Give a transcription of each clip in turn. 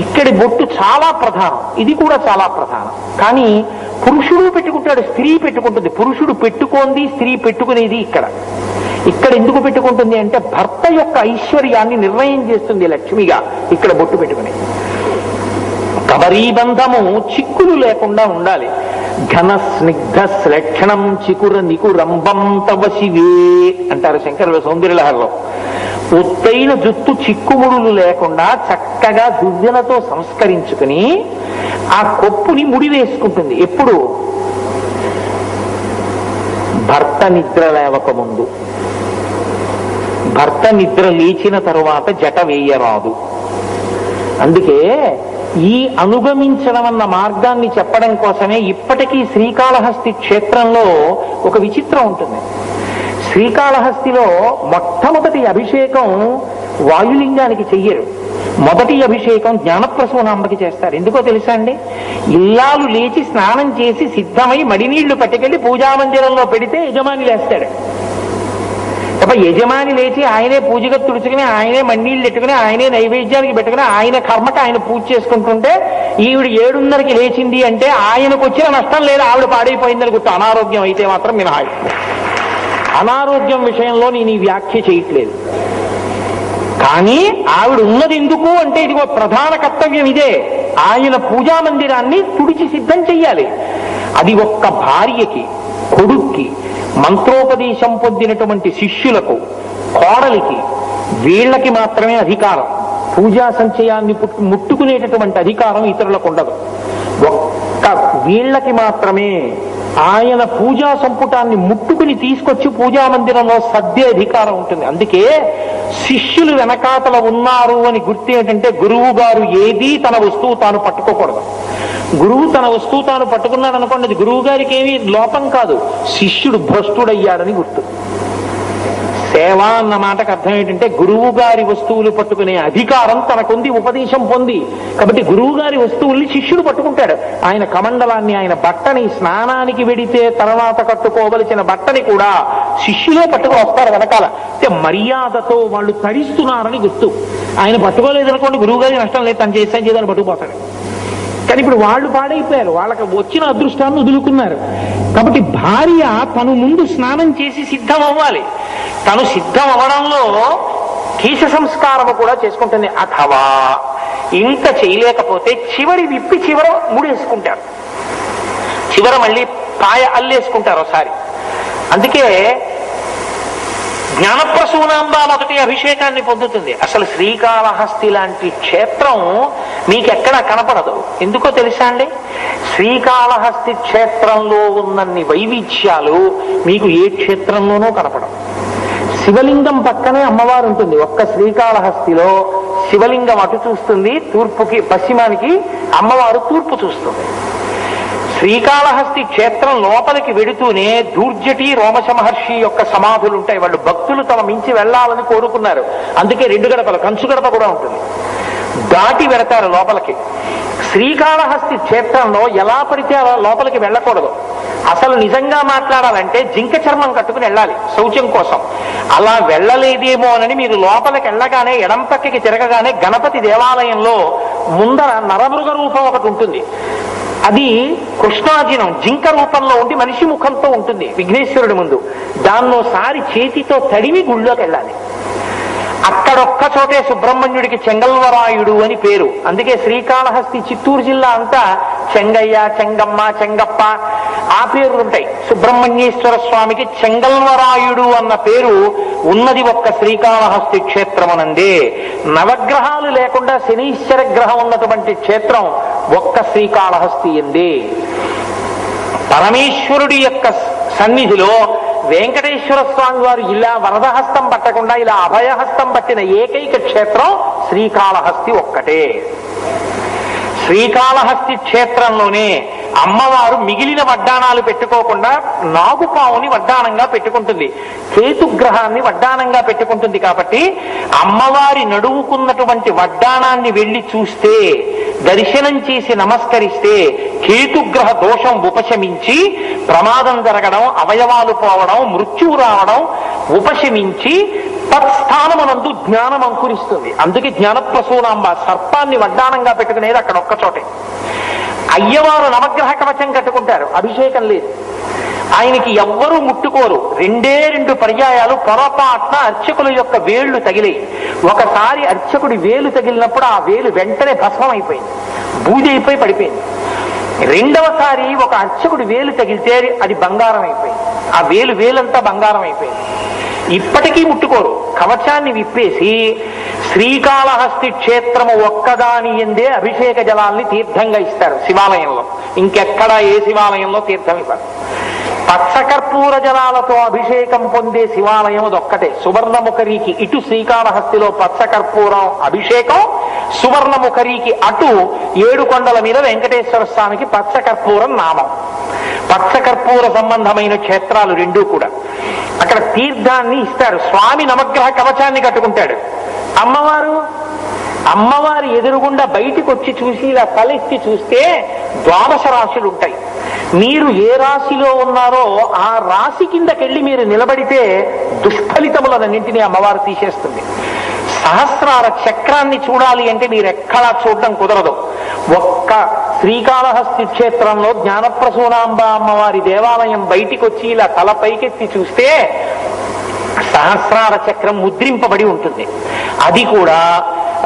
ఇక్కడి బొట్టు చాలా ప్రధానం, ఇది కూడా చాలా ప్రధానం. కానీ పురుషుడు పెట్టుకుంటాడు, స్త్రీ పెట్టుకుంటుంది. పురుషుడు పెట్టుకోంది, స్త్రీ పెట్టుకునేది ఇక్కడ. ఇక్కడ ఎందుకు పెట్టుకుంటుంది అంటే భర్త యొక్క ఐశ్వర్యాన్ని నిర్ణయం చేస్తుంది లక్ష్మిగా ఇక్కడ బొట్టు పెట్టుకుని. కబరీబంధము చిక్కులు లేకుండా ఉండాలి. ఘన స్నిగ్ధ శ్లక్షణం చికుర నికురంబం తవ శివే అంటారు శంకరుల సౌందర్యలహరిలో. ఒత్తైన జుత్తు చిక్కుముడులు లేకుండా చక్కగా దువ్వెనతో సంస్కరించుకుని ఆ కొప్పుని ముడి వేసుకుంటుంది. ఎప్పుడు? భర్త నిద్ర లేవక ముందు. భర్త నిద్ర లేచిన తరువాత జట వేయరాదు. అందుకే ఈ అనుగమించడం అన్న మార్గాన్ని చెప్పడం కోసమే ఇప్పటికీ శ్రీకాళహస్తి క్షేత్రంలో ఒక విచిత్రం ఉంటుంది. శ్రీకాళహస్తిలో మొట్టమొదటి అభిషేకం వాయులింగానికి చెయ్యరు. మొదటి అభిషేకం జ్ఞానప్రసూనాంబకి చేస్తారు. ఎందుకో తెలుసా అండి? ఇల్లాలు లేచి స్నానం చేసి సిద్ధమై మడినీళ్లు పట్టుకెళ్లి పూజామందిరంలో పెడితే యజమాని లేస్తాడు. యజమాని లేచి ఆయనే పూజగా తుడుచుకుని, ఆయనే మన్నీళ్ళు ఎట్టుకుని, ఆయనే నైవేద్యానికి పెట్టుకుని, ఆయన కర్మకి ఆయన పూజ చేసుకుంటుంటే ఈవిడ 7:30కి లేచింది అంటే ఆయనకు వచ్చిన నష్టం లేదు, ఆవిడ పాడైపోయిందని గుర్తు. అనారోగ్యం అయితే మాత్రం మినహాయి. అనారోగ్యం విషయంలో నేను ఈ వ్యాఖ్య చేయట్లేదు. కానీ ఆవిడ ఉన్నది ఎందుకు అంటే ఇదిగో ప్రధాన కర్తవ్యం ఇదే. ఆయన పూజా మందిరాన్ని తుడిచి సిద్ధం చెయ్యాలి. అది ఒక్క భార్యకి, కొడుక్కి, మంత్రోపదేశం పొందినటువంటి శిష్యులకు, కోడలికి, వీళ్ళకి మాత్రమే అధికారం. పూజా సంచయాన్ని ముట్టుకునేటటువంటి అధికారం ఇతరులకు ఉండదు. ఒక్క వీళ్ళకి మాత్రమే ఆయన పూజా సంపుటాన్ని ముట్టుకుని తీసుకొచ్చి పూజా మందిరంలో సర్దే అధికారం ఉంటుంది. అందుకే శిష్యులు వెనకాతల ఉన్నారు అని గుర్తు ఏంటంటే గురువు గారు ఏది తన వస్తువు తాను పట్టుకోకూడదు. గురువు తన వస్తువు తాను పట్టుకున్నాడు అనుకోండి, అది గురువు గారికి ఏమీ లోపం కాదు, శిష్యుడు భ్రష్టుడయ్యాడని గుర్తు. సేవ అన్న మాటకు అర్థం ఏంటంటే గురువు గారి వస్తువులు పట్టుకునే అధికారం తనకుంది, ఉపదేశం పొంది. కాబట్టి గురువు గారి వస్తువుల్ని శిష్యుడు పట్టుకుంటాడు. ఆయన కమండలాన్ని, ఆయన బట్టని, స్నానానికి వెడితే తర్వాత కట్టుకోవలసిన బట్టని కూడా శిష్యులే పట్టుకుని వస్తారు వెనకాల. అంటే మర్యాదతో వాళ్ళు తడిస్తున్నారని గుర్తు. ఆయన పట్టుకోలేదనుకోండి, గురువు గారికి నష్టం లేదు, తను చేసేదని పట్టుకుపోతాడు. కానీ ఇప్పుడు వాళ్ళు పాడైపోయారు, వాళ్ళకి వచ్చిన అదృష్టాన్ని వదులుకున్నారు. కాబట్టి భార్య తను ముందు స్నానం చేసి సిద్ధం అవ్వాలి. తను సిద్ధం అవ్వడంలో కేశ సంస్కారము కూడా చేసుకుంటుంది. అథవా ఇంత చేయలేకపోతే చివరి విప్పి చివర ముడేసుకుంటారు, చివర మళ్ళీ పాయ అల్లేసుకుంటారు ఒకసారి. అందుకే జ్ఞానప్రసూనాంబ మొదటి అభిషేకాన్ని పొందుతుంది. అసలు శ్రీకాళహస్తి లాంటి క్షేత్రం మీకెక్కడా కనపడదు. ఎందుకో తెలుసా అండి? శ్రీకాళహస్తి క్షేత్రంలో ఉన్నన్ని వైవిధ్యాలు మీకు ఏ క్షేత్రంలోనూ కనపడవు. శివలింగం పక్కనే అమ్మవారు ఉంటుంది. ఒక్క శ్రీకాళహస్తిలో శివలింగం అటు చూస్తుంది తూర్పుకి, పశ్చిమానికి అమ్మవారు తూర్పు చూస్తుంది. శ్రీకాళహస్తి క్షేత్రం లోపలికి వెడుతూనే దూర్జటి రోమశ మహర్షి యొక్క సమాధులు ఉంటాయి. వాళ్ళు భక్తులు తమ మించి వెళ్లాలని కోరుకున్నారు. అందుకే 2 గడపలు, కంచు గడప కూడా ఉంటుంది, దాటి వెడతారు లోపలికి. శ్రీకాళహస్తి క్షేత్రంలో ఎలా పడితే అలా లోపలికి వెళ్ళకూడదు. అసలు నిజంగా మాట్లాడాలంటే జింక చర్మం కట్టుకుని వెళ్ళాలి శౌచం కోసం. అలా వెళ్ళలేదేమో అని మీరు లోపలికి వెళ్ళగానే ఎడం పక్కకి తిరగగానే గణపతి దేవాలయంలో ముందర నరమృగ రూపం ఒకటి ఉంటుంది. అది కృష్ణాజినం, జింక రూపంలో ఉండి మనిషి ముఖంతో ఉంటుంది విఘ్నేశ్వరుడి ముందు. దాన్నోసారి చేతితో తడిమి గుళ్ళోకి వెళ్ళాలి. అక్కడొక్క చోటే సుబ్రహ్మణ్యుడికి చెంగల్వరాయుడు అని పేరు. అందుకే శ్రీకాళహస్తి, చిత్తూరు జిల్లా అంతా చెంగయ్య, చెంగమ్మ, చెంగప్ప ఆ పేర్లు ఉంటాయి. సుబ్రహ్మణ్యేశ్వర స్వామికి చెంగల్వరాయుడు అన్న పేరు ఉన్నది ఒక్క శ్రీకాళహస్తి క్షేత్రమునందే. నవగ్రహాలు లేకుండా శనీశ్వర గ్రహం ఉన్నటువంటి క్షేత్రం ఒక్క శ్రీకాళహస్తి ఎందే. పరమేశ్వరుడి యొక్క సన్నిధిలో వెంకటేశ్వర స్వామి వారు ఇలా వరదహస్తం పట్టకుండా ఇలా అభయహస్తం పట్టిన ఏకైక క్షేత్రం శ్రీకాళహస్తి ఒక్కటే. శ్రీకాళహస్తి క్షేత్రంలోనే అమ్మవారు మిగిలిన వడ్డాణాలు పెట్టుకోకుండా నాగుపావుని వడ్డాణంగా పెట్టుకుంటుంది, కేతుగ్రహాన్ని వడ్డాణంగా పెట్టుకుంటుంది. కాబట్టి అమ్మవారి నడువుకున్నటువంటి వడ్డాణాన్ని వెళ్లి చూస్తే, దర్శనం చేసి నమస్కరిస్తే కేతుగ్రహ దోషం ఉపశమించి ప్రమాదం జరగడం, అవయవాలు పోవడం, మృత్యువు రావడం ఉపశమించి తత్స్థానమనందు జ్ఞానం అంకురిస్తుంది. అందుకే జ్ఞానప్రసూనాంబ సర్పాన్ని వడ్డానంగా పెట్టుకునేది అక్కడ ఒక్కచోటే. అయ్యవారు నవగ్రహ కవచం కట్టుకుంటారు, అభిషేకం లేదు. ఆయనకి ఎవ్వరూ ముట్టుకోరు. 2 పర్యాయాలు పొరపాటున అర్చకుల యొక్క వేళ్లు తగిలాయి. ఒకసారి అర్చకుడి వేలు తగిలినప్పుడు ఆ వేలు వెంటనే భస్మం అయిపోయింది, బూజైపోయి పడిపోయింది. రెండవసారి ఒక అర్చకుడి వేలు తగిలితే అది బంగారం అయిపోయింది. ఆ వేలంతా బంగారం అయిపోయింది. ఇప్పటికీ ముట్టుకోరు. కవచాన్ని విప్పేసి శ్రీకాళహస్తి క్షేత్రము ఒక్కదాని ఎందే అభిషేక జలాల్ని తీర్థంగా ఇస్తారు శివాలయంలో. ఇంకెక్కడా ఏ శివాలయంలో తీర్థం ఇవ్వరు. పచ్చకర్పూర జలాలతో అభిషేకం పొందే శివాలయం అదొక్కటే. సువర్ణముఖరికి ఇటు శ్రీకాళహస్తిలో పచ్చకర్పూరం అభిషేకం, సువర్ణముఖరికి అటు 7 కొండల మీద వెంకటేశ్వర స్వామికి పచ్చకర్పూరం నామం. పచ్చకర్పూర సంబంధమైన క్షేత్రాలు 2 కూడా. అక్కడ తీర్థాన్ని ఇస్తారు. స్వామి నవగ్రహ కవచాన్ని కట్టుకుంటాడు. అమ్మవారి ఎదురుగుండా బయటికి వచ్చి చూసి ఇలా తలెత్తి చూస్తే 12 రాశులు ఉంటాయి. మీరు ఏ రాశిలో ఉన్నారో ఆ రాశి కిందకెళ్ళి మీరు నిలబడితే దుష్ఫలితములన్నింటినీ అమ్మవారు తీసేస్తుంది. సహస్రార చక్రాన్ని చూడాలి అంటే మీరు ఎక్కడా చూడడం కుదరదు. ఒక్క శ్రీకాళహస్తి క్షేత్రంలో జ్ఞానప్రసూనాంబ అమ్మవారి దేవాలయం బయటికి వచ్చి ఇలా తల పైకెత్తి చూస్తే సహస్రార చక్రం ముద్రింపబడి ఉంటుంది. అది కూడా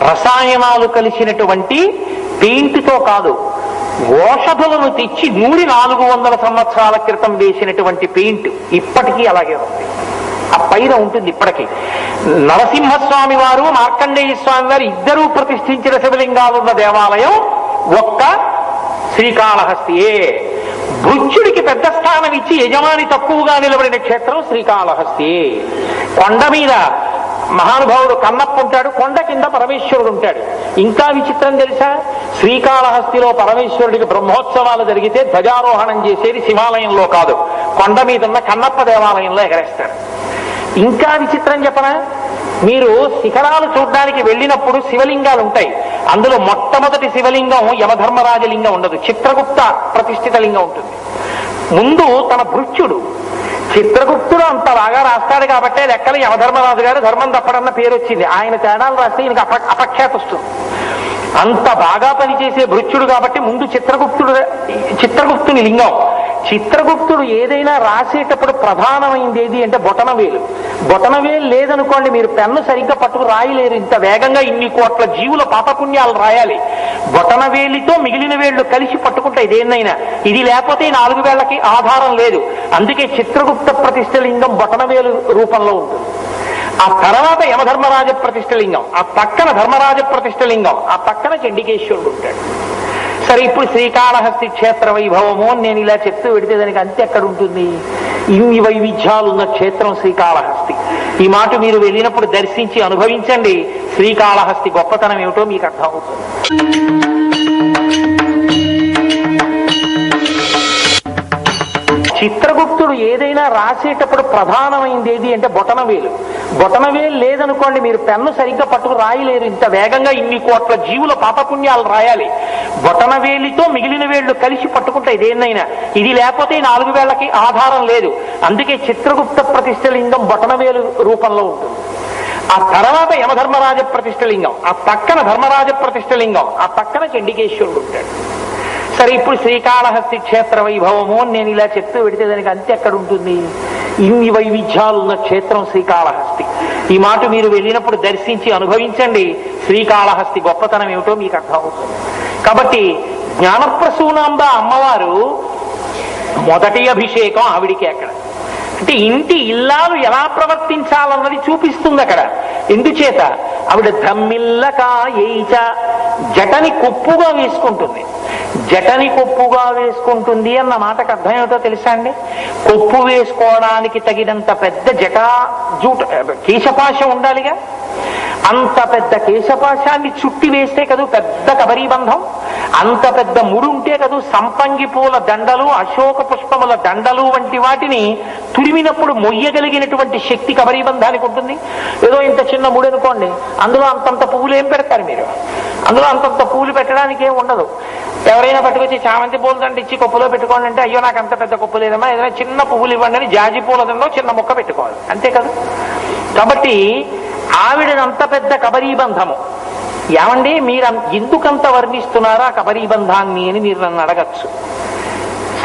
రసాయనాలు కలిసినటువంటి పెయింట్తో కాదు, ఓషధులను తెచ్చి 400 సంవత్సరాల క్రితం వేసినటువంటి పెయింట్ ఇప్పటికీ అలాగే ఉంది. ఆ పైన ఉంటుంది ఇప్పటికీ. నరసింహస్వామి వారు, మార్కండేయ స్వామి వారు ఇద్దరూ ప్రతిష్ఠించిన శివలింగాలున్న దేవాలయం ఒక్క శ్రీకాళహస్తియే. భృత్యుడికి పెద్ద స్థానం ఇచ్చి యజమాని తక్కువగా నిలబడిన క్షేత్రం శ్రీకాళహస్తియే. కొండ మీద మహానుభావుడు కన్నప్ప ఉంటాడు, కొండ కింద పరమేశ్వరుడు ఉంటాడు. ఇంకా విచిత్రం తెలుసా? శ్రీకాళహస్తిలో పరమేశ్వరుడికి బ్రహ్మోత్సవాలు జరిగితే ధ్వజారోహణం చేసేది శివాలయంలో కాదు, కొండ మీద ఉన్న కన్నప్ప దేవాలయంలో ఎగరేస్తారు. ఇంకా విచిత్రం చెప్పనా? మీరు శిఖరాలు చూడడానికి వెళ్ళినప్పుడు శివలింగాలు ఉంటాయి. అందులో మొట్టమొదటి శివలింగం యమధర్మరాజలింగం ఉండదు, చిత్రగుప్త ప్రతిష్ఠిత లింగం ఉంటుంది. ముందు తన భృత్యుడు చిత్రగుప్తుడు అంత బాగా రాస్తాడు కాబట్టి లెక్కలు యమధర్మరాజు గారు ధర్మం తప్పడన్న పేరు వచ్చింది. ఆయన తేడాలు రాస్తే ఈయనకి అపఖ్యాతి వస్తుంది. అంత బాగా పనిచేసే భృత్యుడు కాబట్టి ముందు చిత్రగుప్తుని లింగం. చిత్రగుప్తుడు ఏదైనా రాసేటప్పుడు ప్రధానమైంది ఏది అంటే బొటనవేలు. బొటనవేలు లేదనుకోండి, మీరు పెన్ను సరిగ్గా పట్టుకు రాయలేరు. ఇంత వేగంగా ఇన్ని కోట్ల జీవుల పాపపుణ్యాలు రాయాలి. బొటనవేలితో మిగిలిన వేళ్లు కలిసి పట్టుకుంటాయి దేన్నైనా. ఇది లేకపోతే 4 వేళ్లకి ఆధారం లేదు. అందుకే చిత్రగుప్త ప్రతిష్టలింగం బొటనవేలు రూపంలో ఉంటుంది. ఆ తర్వాత యమధర్మరాజ ప్రతిష్టలింగం, ఆ పక్కన ధర్మరాజ ప్రతిష్టలింగం, ఆ పక్కన చండికేశ్వరుడు ఉంటాడు. సరే, ఇప్పుడు శ్రీకాళహస్తి క్షేత్ర వైభవము నేను ఇలా చెప్తూ పెడితే దానికి అంతే ఎక్కడ ఉంటుంది? ఇన్ని వైవిధ్యాలున్న క్షేత్రం శ్రీకాళహస్తి. ఈ మాట మీరు వెళ్ళినప్పుడు దర్శించి అనుభవించండి. శ్రీకాళహస్తి గొప్పతనం ఏమిటో మీకు అర్థమవుతుంది. చిత్రగుప్తుడు ఏదైనా రాసేటప్పుడు ప్రధానమైంది ఏది అంటే బొటనవేలు. బొటనవేలు లేదనుకోండి, మీరు పెన్ను సరిగ్గా పట్టుకు రాయలేరు. ఇంత వేగంగా ఇన్ని కోట్ల జీవుల పాపపుణ్యాలు రాయాలి. బొటనవేలితో మిగిలిన వేళ్లు కలిసి పట్టుకుంటాయి దేన్నైనా. ఇది లేకపోతే 4 వేళ్లకి ఆధారం లేదు. అందుకే చిత్రగుప్త ప్రతిష్టలింగం బొటనవేలు రూపంలో ఉంటుంది. ఆ తర్వాత యమధర్మరాజ ప్రతిష్టలింగం, ఆ పక్కన ధర్మరాజ ప్రతిష్టలింగం, ఆ పక్కన చండికేశ్వరుడు ఉంటాడు. సరే, ఇప్పుడు శ్రీకాళహస్తి క్షేత్ర వైభవము నేను ఇలా చెప్తూ పెడితే దానికి అంతే ఎక్కడ ఉంటుంది? ఇన్ని వైవిధ్యాలున్న క్షేత్రం శ్రీకాళహస్తి. ఈ మాట మీరు వెళ్ళినప్పుడు దర్శించి అనుభవించండి. శ్రీకాళహస్తి గొప్పతనం ఏమిటో మీకు అర్థమవుతుంది. కాబట్టి జ్ఞానప్రసూనాంబ అమ్మవారు మొదటి అభిషేకం ఆవిడికి అక్కడ. అంటే ఇంటి ఇల్లాలు ఎలా ప్రవర్తించాలన్నది చూపిస్తుంది అక్కడ. ఎందుచేత ఆవిడ ధమ్మిల్లకాయైచ జటని కొప్పుగా వేసుకుంటుంది. జటని కొప్పుగా వేసుకుంటుంది అన్న మాటకు అర్థం ఏమిటో తెలుసా అండి? కొప్పు వేసుకోవడానికి తగినంత పెద్ద కేశపాశం ఉండాలిగా. అంత పెద్ద కేశపాశాన్ని చుట్టి వేస్తే కదూ పెద్ద కబరీబంధం. అంత పెద్ద ముడుంటే కదూ సంపంగి పూల దండలు, అశోక పుష్పముల దండలు వంటి వాటిని తురిమినప్పుడు మొయ్యగలిగినటువంటి శక్తి కబరీబంధానికి ఉంటుంది. ఏదో ఇంత చిన్న ముడి అనుకోండి, అందులో అంతంత పువ్వులు ఏం పెడతారు మీరు? అందులో అంతంత పువ్వులు పెట్టడానికి ఏం ఉండదు. ఎవరైనా పట్టుకొచ్చి చామంతి పూల దండ ఇచ్చి కొప్పులో పెట్టుకోండి అంటే, అయ్యో నాకు అంత పెద్ద కొప్పు లేదమ్మా, ఏదైనా చిన్న పువ్వులు ఇవ్వండి అని జాజి పూల దండలో చిన్న మొక్క పెట్టుకోవాలి, అంతే కదా. కాబట్టి ఆవిడనంత పెద్ద కబరీబంధము. ఏమండి మీరు ఎందుకంత వర్ణిస్తున్నారా కబరీబంధాన్ని అని మీరు నన్ను అడగచ్చు.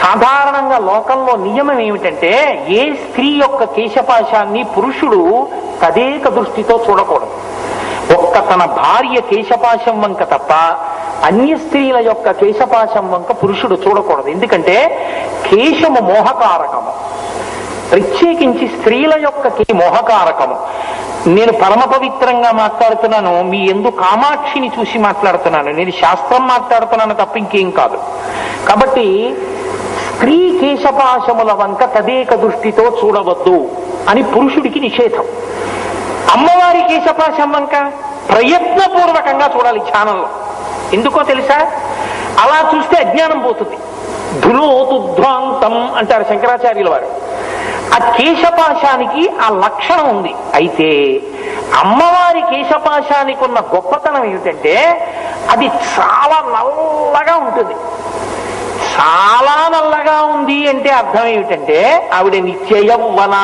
సాధారణంగా లోకంలో నియమం ఏమిటంటే ఏ స్త్రీ యొక్క కేశపాశాన్ని పురుషుడు తదేక దృష్టితో చూడకూడదు. ఒక్క తన భార్య కేశపాశం వంక తప్ప అన్య స్త్రీల యొక్క కేశపాశం వంక పురుషుడు చూడకూడదు. ఎందుకంటే కేశము మోహకారకము, ప్రత్యేకించి స్త్రీల యొక్క మోహకారకము. నేను పరమ పవిత్రంగా మాట్లాడుతున్నాను, మీ ఎందు కామాక్షిని చూసి మాట్లాడుతున్నాను, నేను శాస్త్రం మాట్లాడుతున్నాను తప్ప ఇంకేం కాదు. కాబట్టి స్త్రీ కేశపాశముల వంక తదేక దృష్టితో చూడవద్దు అని పురుషుడికి నిషేధం. అమ్మవారి కేశపాశం వంక ప్రయత్నపూర్వకంగా చూడాలి ఛానల్లో. ఎందుకో తెలుసా? అలా చూస్తే అజ్ఞానం పోతుంది. ధులోతుధ్వాంతం అంటారు శంకరాచార్యుల వారు. ఆ కేశపాశానికి ఆ లక్షణం ఉంది. అయితే అమ్మవారి కేశపాశానికి ఉన్న గొప్పతనం ఏమిటంటే అది చాలా నల్లగా ఉంటుంది. చాలా నల్లగా ఉంది అంటే అర్థం ఏమిటంటే ఆవిడ నిత్య యవ్వన,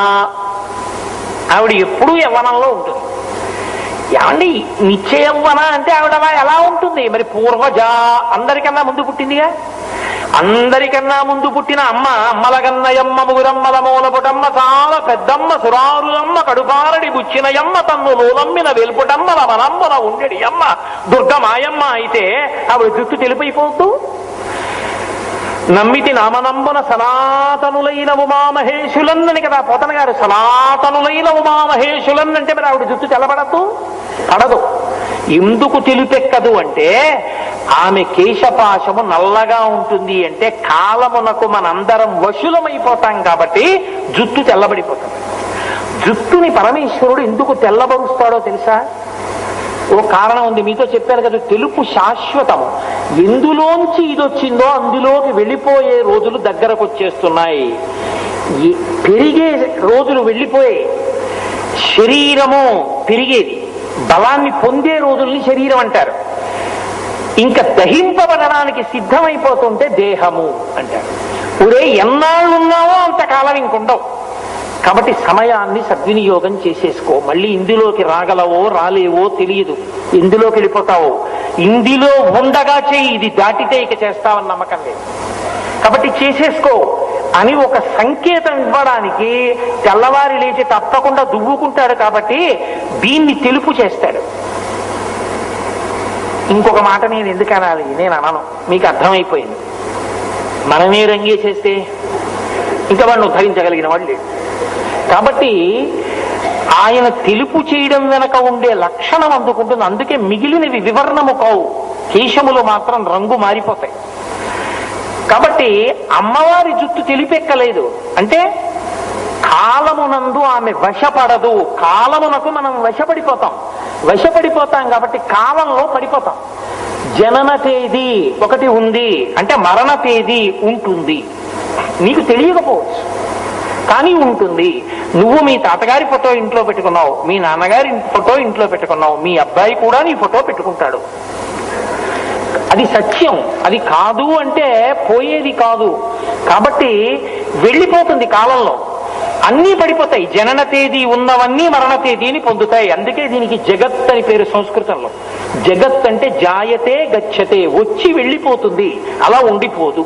ఆవిడ ఎప్పుడూ యవ్వనంలో ఉంటుంది. ఏమండి నిత్య యవ్వన అంటే ఆవిడ ఎలా ఉంటుంది? మరి పూర్వజ, అందరికన్నా ముందు పుట్టిందిగా. అందరికన్నా ముందు పుట్టిన అమ్మ అమ్మలగన్నయమ్మ ముగురమ్మల మూలపుటమ్మ చాలా పెద్దమ్మ సురారులమ్మ కడుపారడి బుచ్చినయమ్మ తన్ను లోలమ్మిన వెలుపుటమ్మల మనమ్మన ఉండేడి అమ్మ దుర్గమాయమ్మ అయితే ఆవిడ జుట్టు తెలిపైపోతూ నమ్మితి నామనంబున సనాతనులైన ఉమామహేశులన్నని కదా పోతన గారు. సనాతనులైన ఉమామహేశులన్ అంటే మరి ఆవిడ జుట్టు తెల్లబడద్దు, పడదు. ఎందుకు తెలిపెక్కదు అంటే ఆమె కేశపాశము నల్లగా ఉంటుంది అంటే కాలమునకు మనందరం వశులమైపోతాం కాబట్టి జుట్టు తెల్లబడిపోతుంది. జుట్టుని పరమేశ్వరుడు ఎందుకు తెల్లబరుస్తాడో తెలుసా? ఓ కారణం ఉంది, మీతో చెప్పాను కదా. తెలుపు శాశ్వతము. ఎందులోంచి ఇది వచ్చిందో అందులోకి వెళ్ళిపోయే రోజులు దగ్గరకు వచ్చేస్తున్నాయి. పెరిగే రోజులు వెళ్ళిపోయాయి. శరీరము పెరిగేది, బలాన్ని పొందే రోజుల్ని శరీరం అంటారు. ఇంకా దహింపబడడానికి సిద్ధమైపోతుంటే దేహము అంటారు. ఒరే ఎన్నాళ్ళు ఉన్నావో అంతకాలం ఇంకుండవు. కాబట్టి సమయాన్ని సద్వినియోగం చేసేసుకో. మళ్ళీ ఇందులోకి రాగలవో రాలేవో తెలియదు, ఎందులోకి వెళ్ళిపోతావో. ఇందులో ఉండగా చేయి, ఇది దాటితే ఇక చేస్తావని నమ్మకం లేదు. కాబట్టి చేసేసుకో అని ఒక సంకేతం ఇవ్వడానికి తెల్లవారి లేచి తప్పకుండా దువ్వుకుంటాడు. కాబట్టి దీన్ని తెలుపు చేస్తాడు. ఇంకొక మాట నేను ఎందుకు అనాలి? నేను అనను, మీకు అర్థమైపోయింది. మనమే రంగేసేస్తే ఇంకా వాడిని ఉద్ధరించగలిగిన వాడు లేడు. కాబట్టి ఆయన తెలుపు చేయడం వెనక ఉండే లక్షణం అందుకుంటుంది. అందుకే మిగిలినవి వివర్ణము కావు, కేశములు మాత్రం రంగు మారిపోతాయి. కాబట్టి అమ్మవారి జుట్టు తెలిపెక్కలేదు అంటే కాలమునందు ఆమె వశపడదు. కాలమునకు మనం వశపడిపోతాం కాబట్టి కాలంలో పడిపోతాం. జనన తేదీ ఒకటి ఉంది అంటే మరణ తేదీ ఉంటుంది. నీకు తెలియకపోవచ్చు కానీ ఉంటుంది. నువ్వు మీ తాతగారి ఫోటో ఇంట్లో పెట్టుకున్నావు, మీ నాన్నగారి ఫోటో ఇంట్లో పెట్టుకున్నావు, మీ అబ్బాయి కూడా నీ ఫోటో పెట్టుకుంటాడు. అది సత్యం. అది కాదు అంటే పోయేది కాదు. కాబట్టి వెళ్ళిపోతుంది కాలంలో, అన్నీ పడిపోతాయి. జనన తేదీ ఉన్నవన్నీ మరణ తేదీని పొందుతాయి. అందుకే దీనికి జగత్ అని పేరు సంస్కృతంలో. జగత్ అంటే జాయతే గచ్చతే, వచ్చి వెళ్ళిపోతుంది, అలా ఉండిపోదు.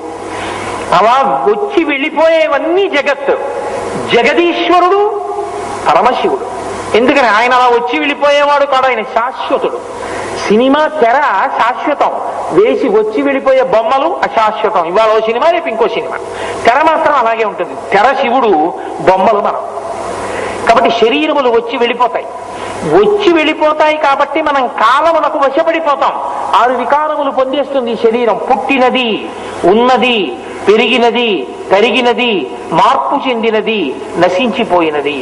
అలా వచ్చి వెళ్ళిపోయేవన్నీ జగత్. జగదీశ్వరుడు పరమశివుడు. ఎందుకని ఆయన అలా వచ్చి వెళ్ళిపోయేవాడు కాదు, ఆయన శాశ్వతుడు. సినిమా తెర శాశ్వతం, వేసి వచ్చి వెళ్ళిపోయే బొమ్మలు అశాశ్వతం. ఇవాళ ఓ సినిమా, రేపు ఇంకో సినిమా. తెర మాత్రం అలాగే ఉంటుంది. తెర శివుడు, బొమ్మలు మనం. కాబట్టి శరీరములు వచ్చి వెళ్ళిపోతాయి కాబట్టి మనం కాలమునకు వశపడిపోతాం. 6 వికారములు పొందేస్తుంది శరీరం. పుట్టినది, ఉన్నది, పెరిగినది, తరిగినది, మార్పు చెందినది, నశించిపోయినది.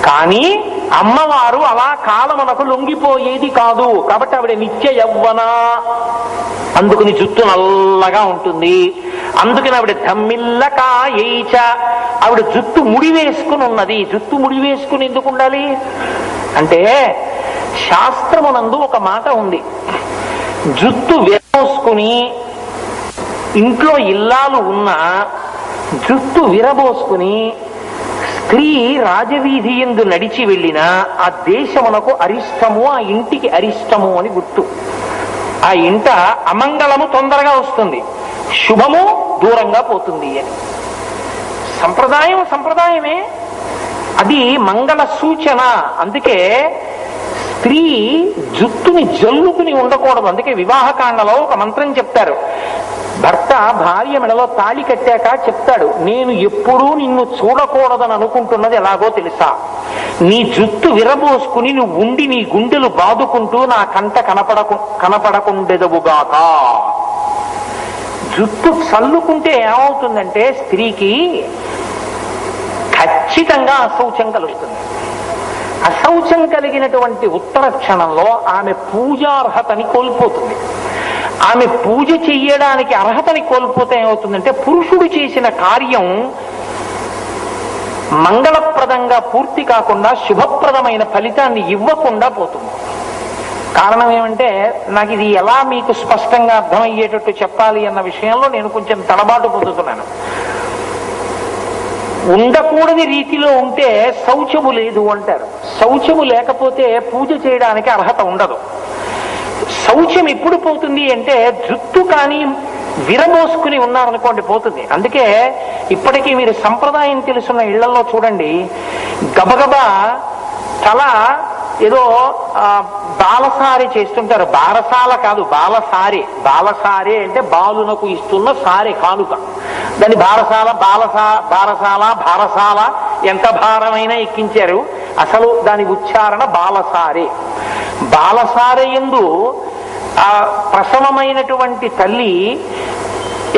కానీ అమ్మవారు అలా కాలమునకు లొంగిపోయేది కాదు. కాబట్టి ఆవిడ నిత్య యవ్వన. అందుకని జుట్టు నల్లగా ఉంటుంది. అందుకని ఆవిడ ధమ్మిల్లకాయైచ, ఆవిడ జుట్టు ముడి వేసుకుని ఉన్నది. జుట్టు ముడి వేసుకుని ఎందుకు ఉండాలి అంటే శాస్త్రమునందు ఒక మాట ఉంది. జుట్టు విరబోసుకుని ఇంట్లో ఇల్లాలు ఉన్న జుట్టు విరబోసుకుని స్త్రీ రాజవీధి యందు నడిచి వెళ్ళినా ఆ దేశమునకు అరిష్టము, ఆ ఇంటికి అరిష్టము అని గుర్తు. ఆ ఇంట అమంగళము తొందరగా వస్తుంది, శుభము దూరంగా పోతుంది అని. సంప్రదాయం సంప్రదాయమే, అది మంగళ సూచన. అందుకే స్త్రీ జుట్టుని జల్లుకుని ఉండకూడదు. అందుకే వివాహకాండలో ఒక మంత్రం చెప్తారు. భర్త భార్య మెడలో తాళి కట్టాక చెప్తాడు, నేను ఎప్పుడూ నిన్ను చూడకూడదని అనుకుంటున్నది ఎలాగో తెలుసా, నీ జుట్టు విరబోసుకుని నువ్వు ఉండి నీ గుండెలు బాదుకుంటూ నా కంట కనపడకుండెదవుగాక. జుట్టు చల్లుకుంటే ఏమవుతుందంటే స్త్రీకి ఖచ్చితంగా అశౌచం కలుగుతుంది. అశౌచం కలిగినటువంటి ఉత్తర క్షణంలో ఆమె పూజార్హతని కోల్పోతుంది. ఆమె పూజ చెయ్యడానికి అర్హతని కోల్పోతే ఏమవుతుందంటే పురుషుడు చేసిన కార్యం మంగళప్రదంగా పూర్తి కాకుండా శుభప్రదమైన ఫలితాన్ని ఇవ్వకుండా పోతుంది. కారణం ఏమంటే, నాకు ఇది ఎలా మీకు స్పష్టంగా అర్థమయ్యేటట్టు చెప్పాలి అన్న విషయంలో నేను కొంచెం తడబాటు పొందుతున్నాను. ఉండకూడని రీతిలో ఉంటే శౌచము లేదు అంటారు. శౌచము లేకపోతే పూజ చేయడానికి అర్హత ఉండదు. శౌచం ఎప్పుడు పోతుంది అంటే జుట్టు కానీ విరమోసుకుని ఉన్నారనుకోండి పోతుంది. అందుకే ఇప్పటికీ మీరు సంప్రదాయం తెలుసున్న ఇళ్లలో చూడండి, గబగబా తల ఏదో బాలసారి చేస్తుంటారు. బారసాల కాదు, బాలసారే. బాలసారే అంటే బాలునకు ఇస్తున్న సారే, కానుక. దాన్ని బారసాల, బారసాల, భారసాల, ఎంత భారమైనా ఎక్కించారు. అసలు దాని ఉచ్చారణ బాలసారే. బాలసారయందు ఆ ప్రసవమైనటువంటి తల్లి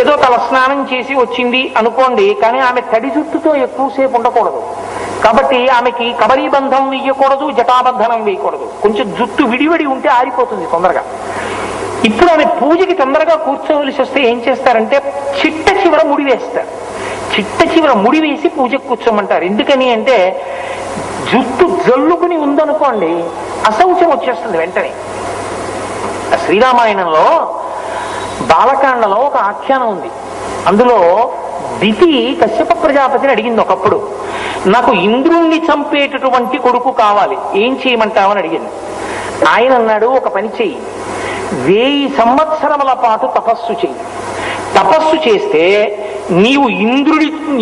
ఏదో తల స్నానం చేసి వచ్చింది అనుకోండి, కానీ ఆమె తడి జుట్టుతో ఎక్కువసేపు ఉండకూడదు. కాబట్టి ఆమెకి కబరీ బంధం వేయకూడదు, జటాబంధనం వేయకూడదు. కొంచెం జుట్టు విడివిడి ఉంటే ఆరిపోతుంది తొందరగా. ఇప్పుడు ఆమె పూజకి తొందరగా కూర్చోవలసి వస్తే ఏం చేస్తారంటే చిట్ట చివర ముడి వేస్తారు. చిట్ట చివర ముడి వేసి పూజకు కూర్చోమంటారు. ఎందుకని అంటే జుట్టు జల్లుకుని ఉందనుకోండి అశౌచం వచ్చేస్తుంది వెంటనే. శ్రీరామాయణంలో బాలకాండలో ఒక ఆఖ్యానం ఉంది. అందులో దితి కశ్యప ప్రజాపతిని అడిగింది ఒకప్పుడు, నాకు ఇంద్రుణ్ణి చంపేటటువంటి కొడుకు కావాలి, ఏం చేయమంటావని అడిగింది. ఆయన అన్నాడు, ఒక పని చెయ్యి, 1000 సంవత్సరముల పాటు తపస్సు చెయ్యి. తపస్సు చేస్తే నీవు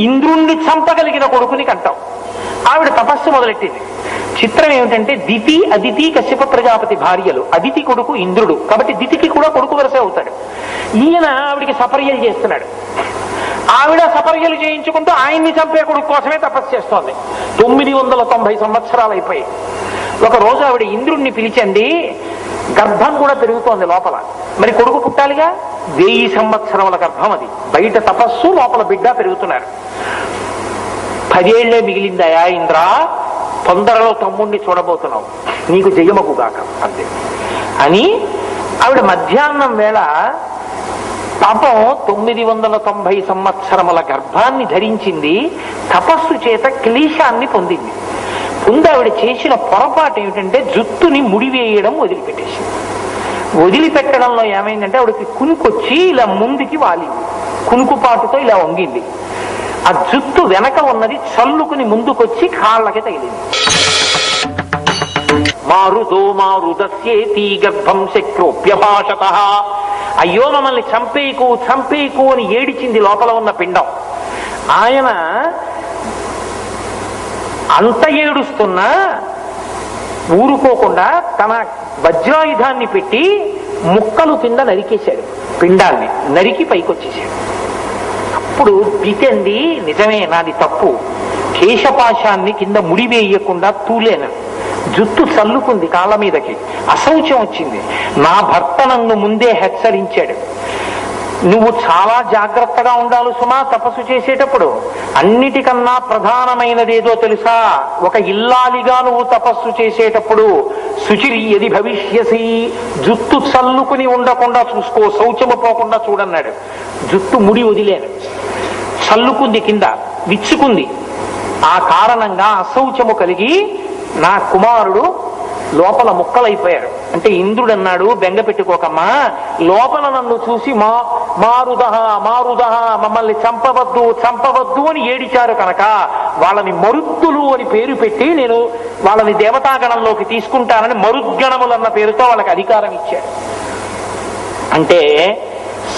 ఇంద్రుణ్ణి చంపగలిగిన కొడుకుని కంటావు. ఆవిడ తపస్సు మొదలెట్టింది. చిత్రం ఏమిటంటే దితి అదితి కశ్యప ప్రజాపతి భార్యలు. అదితి కొడుకు ఇంద్రుడు, కాబట్టి దితికి కూడా కొడుకు వరసే అవుతాడు. ఈయన ఆవిడికి సపర్యలు చేస్తున్నాడు. ఆవిడ సపర్యలు చేయించుకుంటూ ఆయన్ని చంపే కొడుకు కోసమే తపస్సు చేస్తోంది. 990 సంవత్సరాలు అయిపోయి ఒక రోజు ఆవిడ ఇంద్రుణ్ణి పిలిచండి, గర్భం కూడా పెరుగుతోంది లోపల, మరి కొడుకు పుట్టాలిగా. 1000 సంవత్సరముల గర్భం అది. బయట తపస్సు, లోపల బిడ్డ పెరుగుతున్నారు. 10 ఏళ్లే మిగిలిందయా ఇంద్ర, తొందరలో తమ్ముణ్ణి చూడబోతున్నావు, నీకు జయమగుగాక అంతే అని ఆవిడ మధ్యాహ్నం వేళ పాపం 990 సంవత్సరముల గర్భాన్ని ధరించింది. తపస్సు చేత క్లేశాన్ని పొందింది. ఆవిడ చేసిన పొరపాటు ఏమిటంటే జుట్టుని ముడివేయడం వదిలిపెట్టేసింది. వదిలిపెట్టడంలో ఏమైందంటే ఆవిడకి కునుకొచ్చి ఇలా ముందుకి వాలింది. కునుకుపాటుతో ఇలా వంగింది. ఆ జుట్టు వెనక ఉన్నది చల్లుకుని ముందుకొచ్చి కాళ్ళకి తగిలింది. మారుదో మారుదస్యేతి గర్భం శక్రోప్యభాషత. అయ్యో మమ్మల్ని చంపేకు చంపేకు అని ఏడిచింది లోపల ఉన్న పిండం. ఆయన అంత ఏడుస్తున్నా ఊరుకోకుండా తన వజ్రాయుధాన్ని పెట్టి ముక్కలు కింద నరికేశాడు. పిండాన్ని నరికి పైకొచ్చేశాడు. అప్పుడు దితండి, నిజమే నాది తప్పు, కేశపాశాన్ని కింద ముడివేయకుండా తూలేను, జుట్టు చల్లుకుంది కాళ్ళ మీదకి, అశౌచం వచ్చింది. నా భర్త నన్ను ముందే హెచ్చరించాడు, నువ్వు చాలా జాగ్రత్తగా ఉండాలి సుమా తపస్సు చేసేటప్పుడు. అన్నిటికన్నా ప్రధానమైనదేదో తెలుసా, ఒక ఇల్లాలిగా నువ్వు తపస్సు చేసేటప్పుడు శుచిరి యది భవిష్యసి, జుట్టు చల్లుకుని ఉండకుండా చూసుకో, శౌచము పోకుండా చూడన్నాడు. జుట్టు ముడి వదిలేను, చల్లుకుంది, కింద విచ్చుకుంది. ఆ కారణంగా అశౌచము కలిగి నా కుమారుడు లోపల ముక్కలైపోయాడు. అంటే ఇంద్రుడు అన్నాడు, బెంగ పెట్టుకోకమ్మా, లోపల నన్ను చూసి మారుదహ మారుదహ మమ్మల్ని చంపవద్దు చంపవద్దు అని ఏడిచారు కనుక వాళ్ళని మరుత్తులు అని పేరు పెట్టి నేను వాళ్ళని దేవతాగణంలోకి తీసుకుంటానని మరుద్గణములన్న పేరుతో వాళ్ళకి అధికారం ఇచ్చాడు. అంటే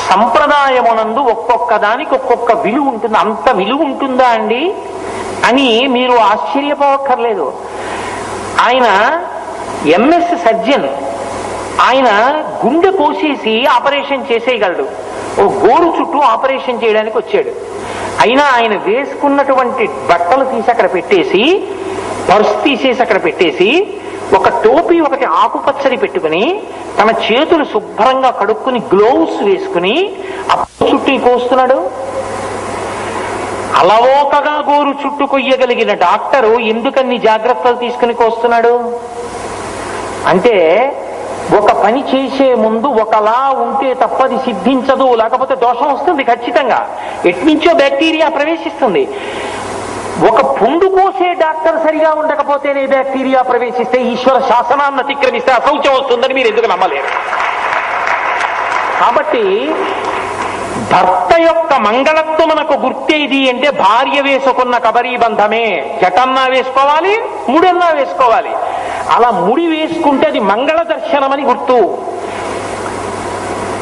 సంప్రదాయమునందు ఒక్కొక్క దానికి ఒక్కొక్క విలువ ఉంటుంది. అంత విలువ ఉంటుందా అండి అని మీరు ఆశ్చర్యపోవక్కర్లేదు. ఆయన ఎంఎస్ సర్జన్, ఆయన గుండె కోసేసి ఆపరేషన్ చేసేయగలడు. ఓ గోరు చుట్టూ ఆపరేషన్ చేయడానికి వచ్చాడు. అయినా ఆయన వేసుకున్నటువంటి బట్టలు తీసి అక్కడ పెట్టేసి, పర్స్ తీసేసి అక్కడ పెట్టేసి, ఒక టోపీ ఒకటి ఆకుపచ్చని పెట్టుకుని, తన చేతులు శుభ్రంగా కడుక్కుని గ్లోవ్స్ వేసుకుని అప్పుడు చుట్టూ కోస్తున్నాడు. అలవోకగా గోరు చుట్టూ కొయ్యగలిగిన డాక్టరు ఎందుకన్ని జాగ్రత్తలు తీసుకుని కోస్తున్నాడు అంటే, ఒక పని చేసే ముందు ఒకలా ఉంటే తప్పది సిద్ధించదు, లేకపోతే దోషం వస్తుంది ఖచ్చితంగా. ఎట్నుంచో బ్యాక్టీరియా ప్రవేశిస్తుంది. ఒక పుండు కోసే డాక్టర్ సరిగా ఉండకపోతేనే బ్యాక్టీరియా ప్రవేశిస్తే, ఈశ్వర శాసనాన్ని అతిక్రమిస్తే అశౌచం వస్తుందని మీరు ఎందుకు నమ్మలేరు. కాబట్టి భర్త యొక్క మంగళత్వమునకు గుర్తేది అంటే భార్య వేసుకున్న కబరీ బంధమే. జటన్నా వేసుకోవాలి, ముడన్నా వేసుకోవాలి. అలా ముడి వేసుకుంటే అది మంగళ దర్శనమని గుర్తు.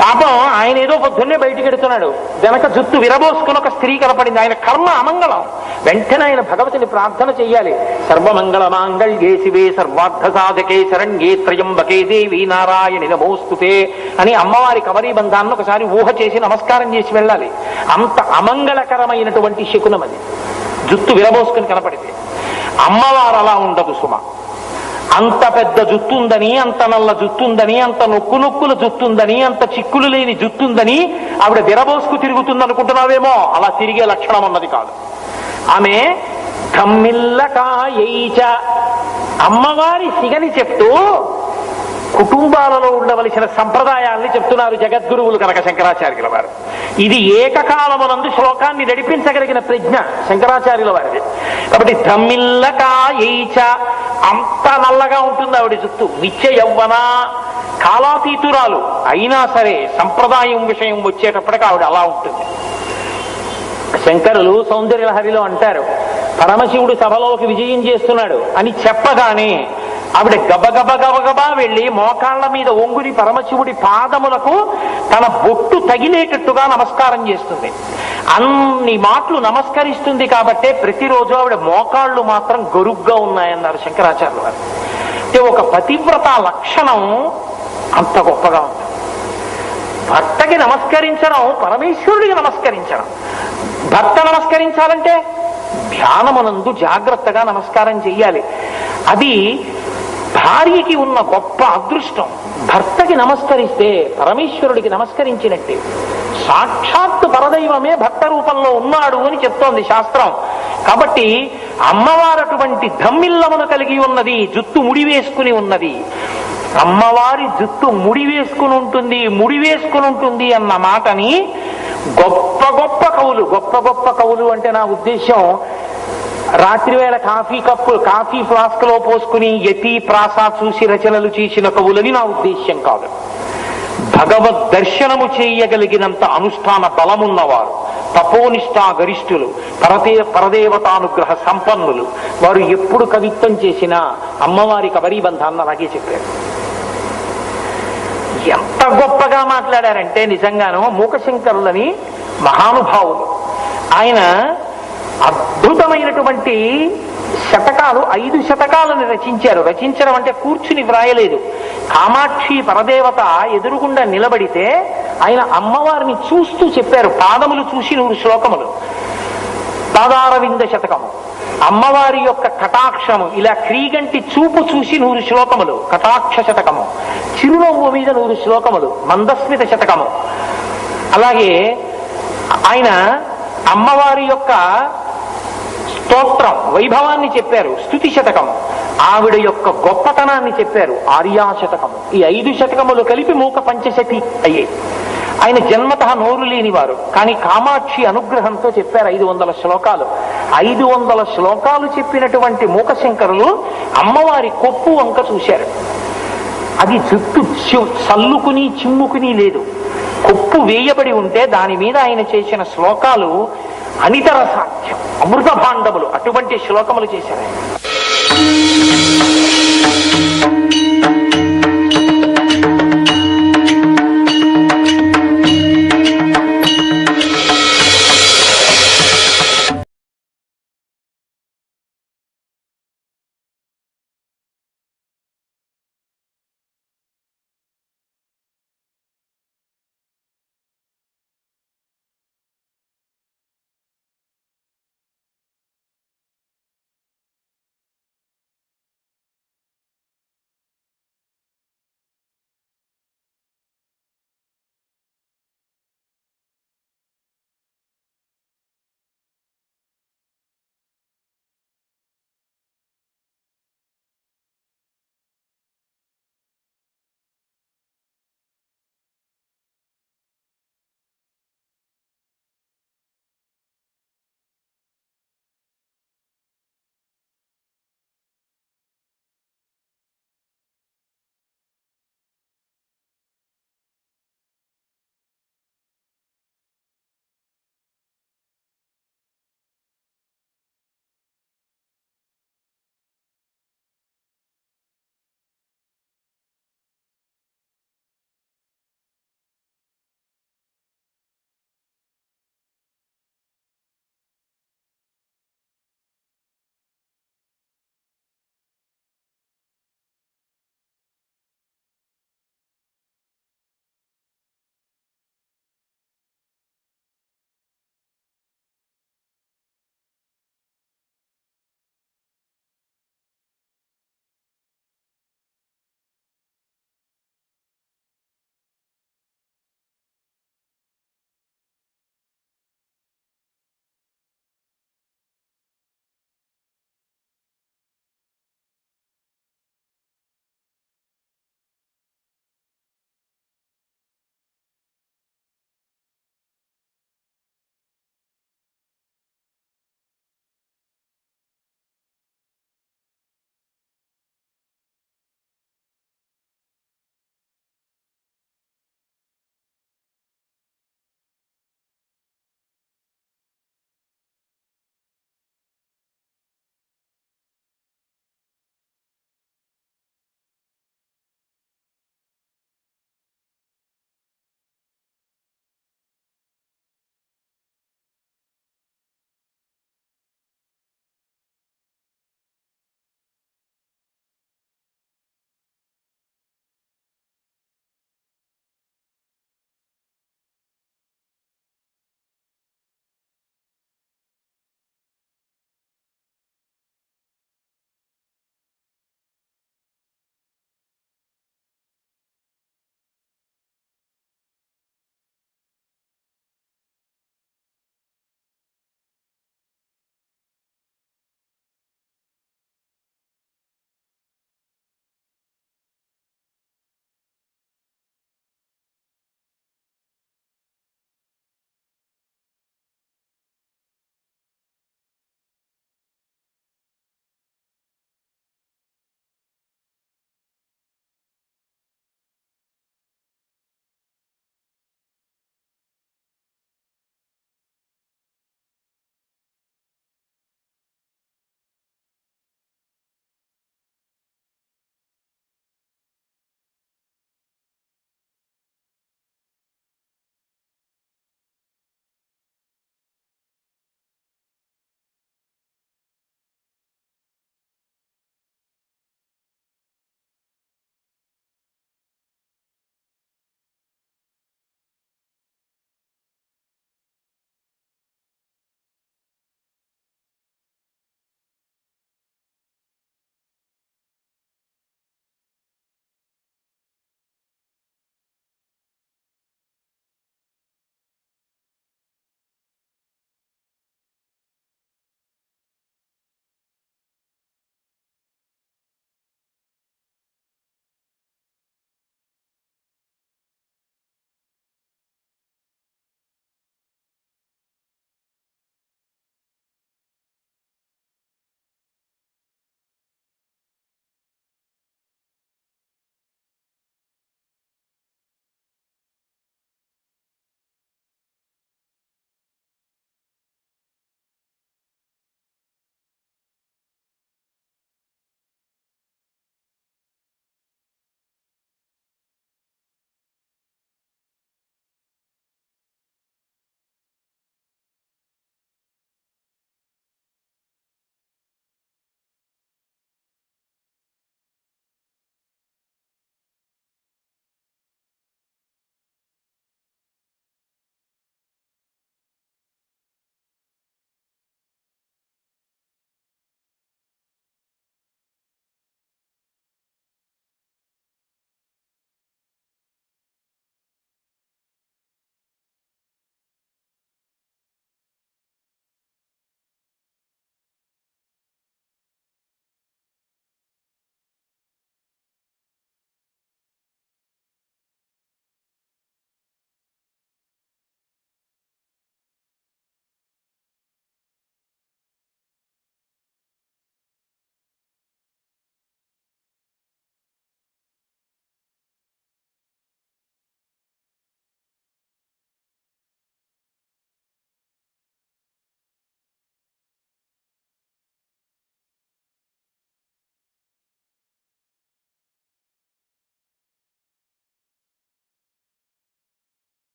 పాపం ఆయన ఏదో పొద్దున్నే బయటికి ఎడుతున్నాడు, వెనక జుత్తు విరబోసుకుని ఒక స్త్రీ కనపడింది. ఆయన కర్మ అమంగళం. వెంటనే ఆయన భగవతిని ప్రార్థన చెయ్యాలి. సర్వమంగళ మాంగళ్యే శివే సర్వార్థ సాధకే శరణ్యే త్రయంబకే దేవి నారాయణి నమోస్తుతే అని అమ్మవారి కబరీ బంధాన్ని ఒకసారి ఊహ చేసి నమస్కారం చేసి వెళ్ళాలి. అంత అమంగళకరమైనటువంటి శకునం అది, జుత్తు విరబోసుకుని కనపడితే. అమ్మవారు అలా ఉండదు సుమ. అంత పెద్ద జుత్తుందని, అంత నల్ల జుత్తుందని, అంత నొక్కుల జుత్తుందని, అంత చిక్కులు లేని జుత్తుందని ఆవిడ విరబోసుకు తిరుగుతుంది అనుకుంటున్నావేమో. అలా తిరిగే లక్షణం ఉన్నది కాదు. ఆమె కమ్మిల్లకాయైచ, అమ్మవారి సిగని చెప్తూ కుటుంబాలలో ఉండవలసిన సంప్రదాయాల్ని చెప్తున్నారు జగద్గురువులు కనుక శంకరాచార్యుల వారు. ఇది ఏకకాలమునందు శ్లోకాన్ని నడిపించగలిగిన ప్రజ్ఞ శంకరాచార్యుల వారిది. కాబట్టి ధమ్మిల్లకాయైచ, అంత నల్లగా ఉంటుంది ఆవిడ జుత్తు. నిత్య యవ్వన, కాలాతీతురాలు అయినా సరే సంప్రదాయం విషయం వచ్చేటప్పటికి ఆవిడ అలా ఉంటుంది. శంకరులు సౌందర్యలహరిలో అంటారు, పరమశివుడు సభలోకి విజయం చేస్తున్నాడు అని చెప్పగానే ఆవిడ గబగబా వెళ్లి మోకాళ్ల మీద ఒంగుని పరమశివుడి పాదములకు తన బొట్టు తగిలేటట్టుగా నమస్కారం చేస్తుంది. అన్ని మాటలు నమస్కరిస్తుంది కాబట్టే ప్రతిరోజు ఆవిడ మోకాళ్ళు మాత్రం గరుగ్గా ఉన్నాయన్నారు శంకరాచార్యుల వారు. అంటే ఒక పతివ్రత లక్షణం అంత గొప్పగా ఉంది. భర్తకి నమస్కరించడం, పరమేశ్వరుడికి నమస్కరించడం. భర్త నమస్కరించాలంటే ధ్యానమునందు జాగ్రత్తగా నమస్కారం చెయ్యాలి. అది భార్యకి ఉన్న గొప్ప అదృష్టం. భర్తకి నమస్కరిస్తే పరమేశ్వరుడికి నమస్కరించినట్టే. సాక్షాత్తు పరదైవమే భర్త రూపంలో ఉన్నాడు అని చెప్తోంది శాస్త్రం. కాబట్టి అమ్మవారు అటువంటి ధమ్మిల్లమును కలిగి ఉన్నది, జుత్తు ముడి వేసుకుని ఉన్నది. అమ్మవారి జుత్తు ముడి వేసుకుని ఉంటుంది అన్న మాటని గొప్ప గొప్ప కవులు అంటే నా ఉద్దేశం రాత్రి వేళ కాఫీ ఫ్లాస్క్ లో పోసుకుని యతి ప్రాస చూసి రచనలు చేసిన కవులని నా ఉద్దేశ్యం కాదు. భగవద్ దర్శనము చేయగలిగినంత అనుష్ఠాన బలమున్నవారు, తపోనిష్టా గరిష్ఠులు, పరదేవతానుగ్రహ సంపన్నులు, వారు ఎప్పుడు కవిత్వం చేసినా అమ్మవారి కబరీ బంధాన్ని అలాగే చెప్పారు. ఎంత గొప్పగా మాట్లాడారంటే నిజంగానూ మూకశంకరులని మహానుభావులు. ఆయన అద్భుతమైనటువంటి శతకాలు, 5 శతకాలను రచించారు. రచించడం అంటే కూర్చుని వ్రాయలేదు. కామాక్షి పరదేవత ఎదురుగుండా నిలబడితే ఆయన అమ్మవారిని చూస్తూ చెప్పారు. పాదములు చూసి 100 శ్లోకములు. పాదారవింద శతకము. అమ్మవారి యొక్క కటాక్షము, ఇలా క్రీగంటి చూపు చూసి 100 శ్లోకములు కటాక్ష శతకము. చిరునవ్వు మీద 100 శ్లోకములు మందస్మిత శతకము. అలాగే ఆయన అమ్మవారి యొక్క స్తోత్రం వైభవాన్ని చెప్పారు, స్తుతి శతకం. ఆవిడ యొక్క గొప్పతనాన్ని చెప్పారు, ఆర్యాశతకము. ఈ 5 శతకములు కలిపి మూక పంచశతి అయ్యాయి. ఆయన జన్మతః నోరు లేనివారు, కానీ కామాక్షి అనుగ్రహంతో చెప్పారు 500 శ్లోకాలు. 500 శ్లోకాలు చెప్పినటువంటి మూకశంకరులు అమ్మవారి కొప్పు వంక చూశారు. అది జుట్టు చల్లుకుని చిమ్ముకుని లేదు, కొప్పు వేయబడి ఉంటే దాని మీద ఆయన చేసిన శ్లోకాలు అనితర సాధ్యం, అమృత భాండములు, అటువంటి శ్లోకములు చేశారు ఆయన.